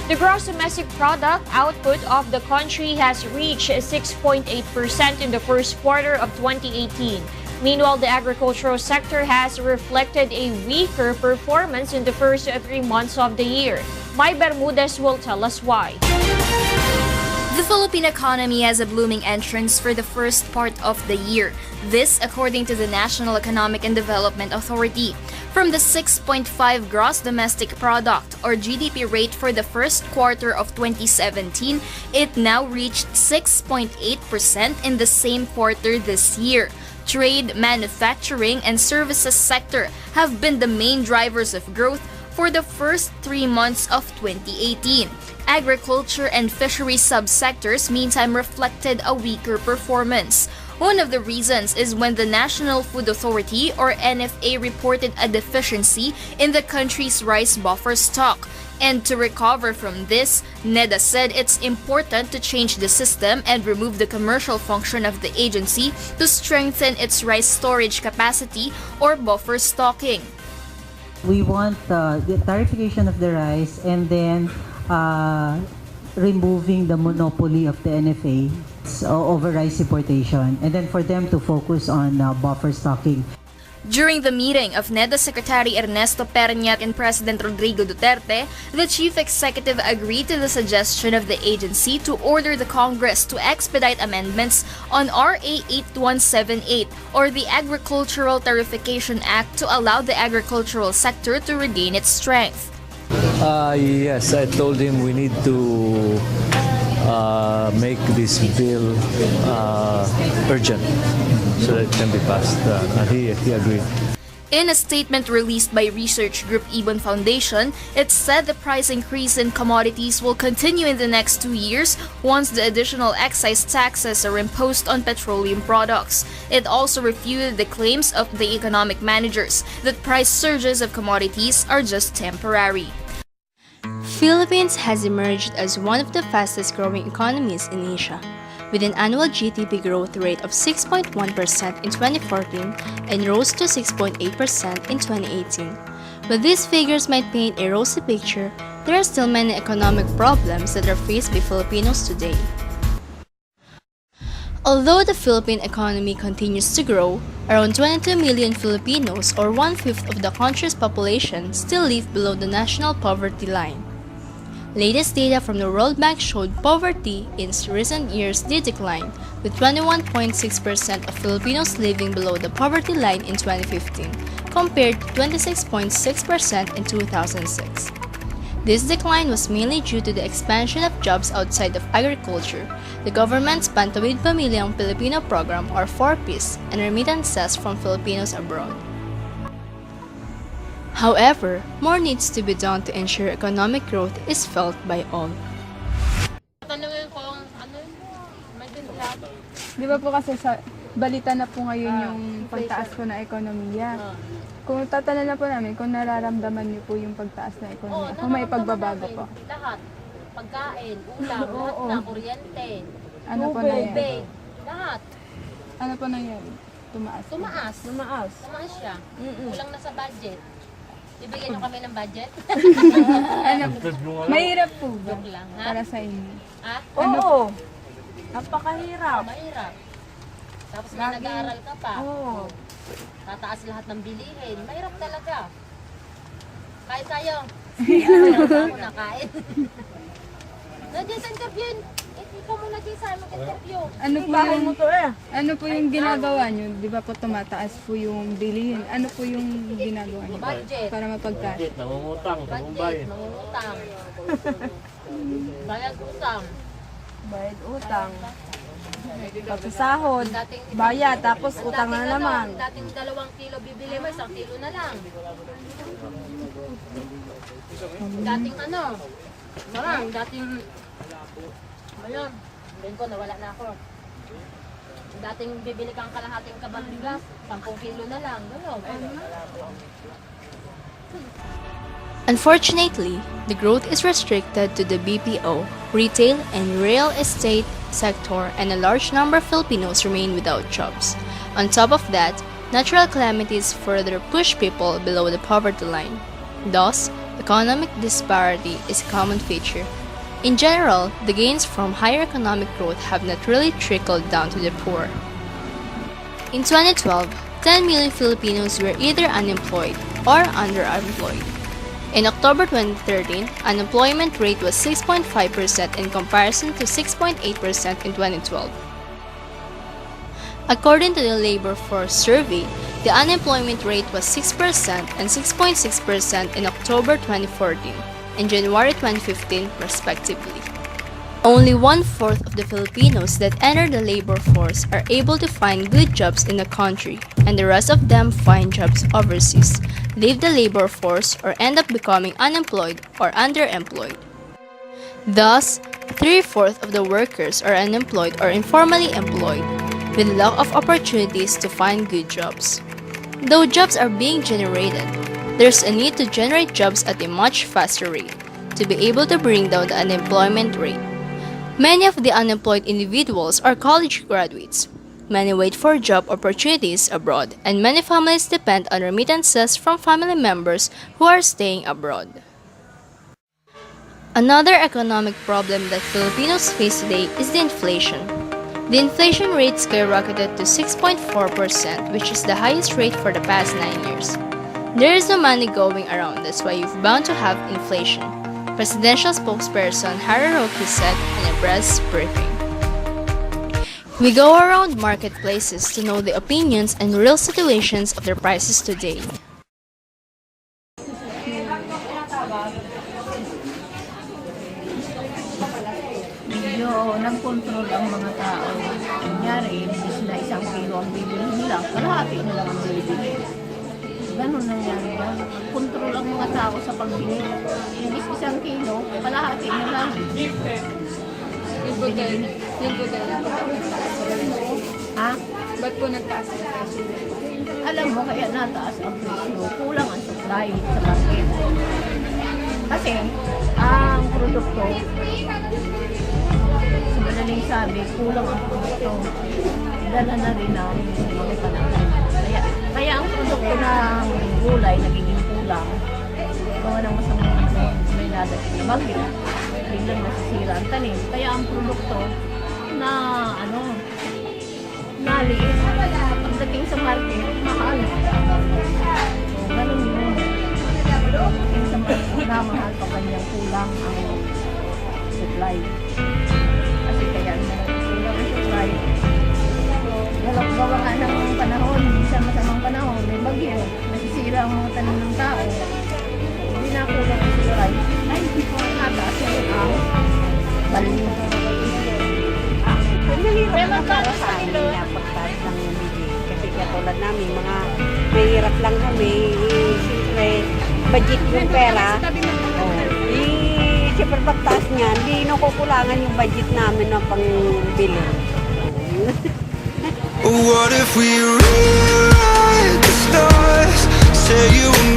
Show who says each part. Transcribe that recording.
Speaker 1: The gross domestic product output of the country has reached 6.8% in the first quarter of 2018. Meanwhile, the agricultural sector has reflected a weaker performance in the first 3 months of the year. Mai Bermudez will tell us why.
Speaker 2: The Philippine economy has a blooming entrance for the first part of the year. This, according to the National Economic and Development Authority. From the 6.5 gross domestic product or GDP rate for the first quarter of 2017, it now reached 6.8% in the same quarter this year. Trade, manufacturing, and services sector have been the main drivers of growth for the first 3 months of 2018. Agriculture and fisheries subsectors meantime reflected a weaker performance. One of the reasons is when the National Food Authority or NFA reported a deficiency in the country's rice buffer stock. And to recover from this, NEDA said it's important to change the system and remove the commercial function of the agency to strengthen its rice storage capacity or buffer stocking.
Speaker 3: We want the tarification of the rice and then removing the monopoly of the NFA over rice importation, and then for them to focus on buffer stocking.
Speaker 2: During the meeting of NEDA Secretary Ernesto Perniat and President Rodrigo Duterte, the chief executive agreed to the suggestion of the agency to order the Congress to expedite amendments on RA 8178 or the Agricultural Tarification Act to allow the agricultural sector to regain its strength.
Speaker 4: Yes, I told him we need to make this bill urgent so that it can be passed, and he agreed.
Speaker 2: In a statement released by research group Ibon Foundation, it said the price increase in commodities will continue in the next 2 years once the additional excise taxes are imposed on petroleum products. It also refuted the claims of the economic managers that price surges of commodities are just temporary.
Speaker 5: Philippines has emerged as one of the fastest growing economies in Asia, with an annual GDP growth rate of 6.1% in 2014 and rose to 6.8% in 2018. While these figures might paint a rosy picture, there are still many economic problems that are faced by Filipinos today. Although the Philippine economy continues to grow, around 22 million Filipinos, or 1/5 of the country's population, still live below the national poverty line. Latest data from the World Bank showed poverty in recent years did decline, with 21.6% of Filipinos living below the poverty line in 2015, compared to 26.6% in 2006. This decline was mainly due to the expansion of jobs outside of agriculture, the government's Pantawid Pamilyang Pilipino program or 4Ps, and remittances from Filipinos abroad. However, more needs to be done to ensure economic growth is felt by all.
Speaker 6: Di ba po kasi sa balita na po ngayon yung pagtaas po ng ekonomiya. Kung tatanong na po namin kung nararamdaman niyo po yung pagtaas ng ekonomiya, kung may pagbabago po.
Speaker 7: Lahat. Pagkain, ulam, lahat na, kuryente,
Speaker 6: Ano po nangyari?
Speaker 7: lahat.
Speaker 6: Ano po nangyari? Tumaas.
Speaker 7: Tumaas siya. Kulang na sa budget. Ibigyan nyo kami ng budget?
Speaker 6: Ano po? Mahirap po ba?
Speaker 7: Joke lang, ha?
Speaker 6: Para sa inyo.
Speaker 7: Ha?
Speaker 6: Oo.
Speaker 7: Napakahirap. Mahirap. Tapos may nag-aaral ka pa.
Speaker 6: Oo.
Speaker 7: Tataas lahat ng bilihin. Mahirap talaga. Kain tayo. Mahirap ako nakain. Nandiyan sa interview. Ikaw muna din sa mag-interview.
Speaker 6: Ano po yung ginagawa nyo? Di ba po tumataas po yung bilihin? Ano po yung ginagawa nyo?
Speaker 7: Budget.
Speaker 6: Para mapagkasya.
Speaker 4: Nangungutang,
Speaker 7: Budget, mangungutang. Bayad utang.
Speaker 8: Pagsasahod,
Speaker 7: Dating,
Speaker 8: bayad, tapos utang na naman.
Speaker 7: Dating 2 kilo bibili mo, 1 kilo na lang. Dating ayun, ko nawala na ako. Dating bibili kang kalahating kabang bigas, 10 kilo na lang. Gano'n.
Speaker 5: Unfortunately, the growth is restricted to the BPO, retail, and real estate sector, and a large number of Filipinos remain without jobs. On top of that, natural calamities further push people below the poverty line. Thus, economic disparity is a common feature. In general, the gains from higher economic growth have not really trickled down to the poor. In 2012, 10 million Filipinos were either unemployed or underemployed. In October 2013, unemployment rate was 6.5% in comparison to 6.8% in 2012. According to the Labor Force Survey, the unemployment rate was 6% and 6.6% in October 2014 and January 2015, respectively. Only 1/4 of the Filipinos that enter the labor force are able to find good jobs in the country, and the rest of them find jobs overseas, leave the labor force, or end up becoming unemployed or underemployed. Thus, 3/4 of the workers are unemployed or informally employed, with lack of opportunities to find good jobs. Though jobs are being generated, there's a need to generate jobs at a much faster rate to be able to bring down the unemployment rate. Many of the unemployed individuals are college graduates. Many wait for job opportunities abroad, and many families depend on remittances from family members who are staying abroad. Another economic problem that Filipinos face today is the inflation. The inflation rate skyrocketed to 6.4%, which is the highest rate for the past 9 years. There is no money going around, that's why you're bound to have inflation, Presidential spokesperson Harry Roque said in a press briefing. We go around marketplaces to know the opinions and real situations of their prices today.
Speaker 9: Medyo nag-control ang mga tao. Kunyari, imbis na 1 kilo ang bibili nila, kalahati na lang ang bibili. Ganun nangyari yan. Control ang mga tao sa pagbili. Imbis 1 kilo, kalahati na lang.
Speaker 6: Yung budel.
Speaker 9: Ha?
Speaker 6: Ba't po nagtaas ang presyo?
Speaker 9: Alam mo, kaya nataas ang presyo. Kulang ang supply sa market. Kasi, ang produkto, sa madaling sabi, kulang ang produkto. Dala na rin ang mga panahon. Kaya ang produkto ng gulay nagiging kulang. Gawa ng masamang panahon, may nadating na bagyo. Biglang nasisira ang tanim. Kaya ang produkto na naliit. Pagdating sa market, mahal. So, ganun yun. Pagdating sa market na mahal pa kanyang kulang ang supply. Kasi kaya kulang ang supply. Gawa nga ng panahon, minsan masamang panahon, may bagyo, nasisira ang mga tanim ng tao. Hindi na kulang ang supply. Ay, hindi ko nataas yung balyo.
Speaker 8: Pero para sa amin na pagtaas lang yung bigay. Kasi katulad namin, mga mahirap lang kami. Siyempre, budget yung pera. Siyempre pagtaas niyan, hindi nakukulangan yung budget namin ng pangbili.
Speaker 10: What if we rewrite the stars? Say you and